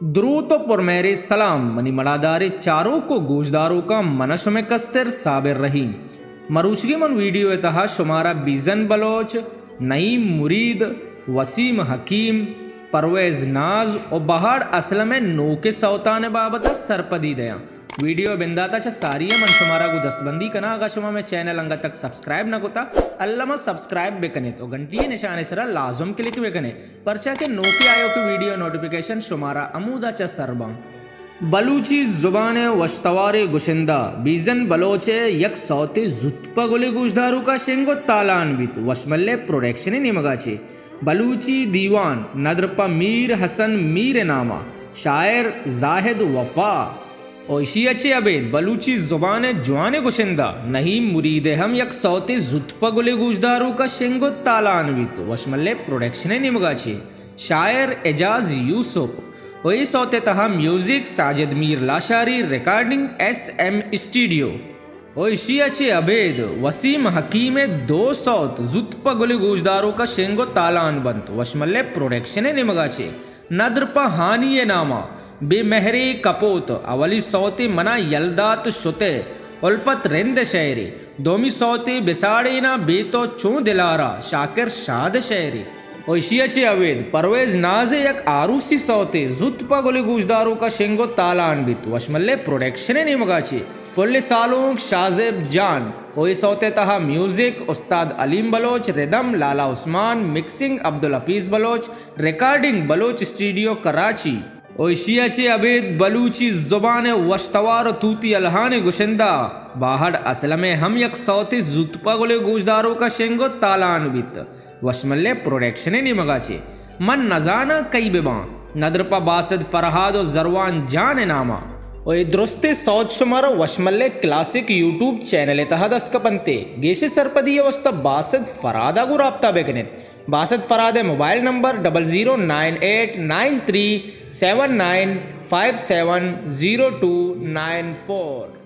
द्रूतो पर मेरे सलाम मनी मड़ादारे चारों को गोशदारों का मनश में कस्तर साबिर रही मरूशगी मन वीडियो तहा शुमारा बीजन बलोच नईम मुरीद वसीम हकीम परवेज नाज और बहाड़ असल में नो के सौतान बाबत सरपदी दया वीडियो बिंदाता सारी मन शुमारा को दस्तबंदी कना अगर शुमा में चैनल अंगा तक सब्सक्राइब न कोता अल्लाह सब्सक्राइब बेकने तो घंटी निशाने सरा लाजुम क्लिक बेकने परचा के नो के आयो की वीडियो नोटिफिकेशन शुमारा अमूदा च सरबा बलूची जुबान वश्तवारे गुशिंदा बीजन बलोचे यक सौते जुत्पा गोले गुजदारू का शेंगो तालान्वित वशमल्ले प्रोडक्शन निमगाचे बलूची दीवान नदरपा मीर हसन मीर नामा शायर जाहिद वफा ओशियाचे अबेद बलूची जुबान जवान गुशिंदा नहीं मुरीद हम यक सौते जुत्पा गोले गुजदारू का शेंगो तालान्वित वशमल्ले प्रोडक्शन निमगाचे शायर एजाज यूसुफ वही सौते तहा music Sajid Mir Lashari recording SM studio ओशियाचे अबेद वसीम हकीम दो सौत जुत्पा गुली गुजदारों का शेंगो तालान बंत वशमल्ले प्रोडक्शन निमगाचे नद्रपा हानिये नामा बेमहरे कपोत अवली सौते मना यलदात शुते उल्फत रिंद शहरी दोमी सौते बिसाड़ेना बेतो चो दिलारा शाकिर शाद शहरी ओशियाचे अवेद परवेज नाजे यक आरूसी सौते जुत्पा गोले गुजदारों का शेंगो तालान्वित वशमल्ले प्रोडक्शन निमगाचे पुल्ले सालों शाजेब जान ओई सौते तहा music Ustad Aleem Baloch rhythm Lala Usman mixing Abdul Hafeez Baloch recording Baloch studio Karachi ओशियाचे अबेद बलूची जुबान वश्तवार तूती अलहान गुशिंदा बाहड़ असल में हम यक सौते जुत्पा गोले गुजदारों का शेंगो तालान्वित वशमल्ले प्रोडक्शन निमगाचे मन नजाना कई बेबा नदरपा बासद फरहाद और जरवान जान नामा और दुरुस्ते सौद शुमार वशमल्ले क्लासिक यूट्यूब चैनल तहा दस्तकपंते गेशे सरपदी अवस्था बासद फरादा को राब्ता बेकनेत बासद फराद मोबाइल नंबर 00989379570294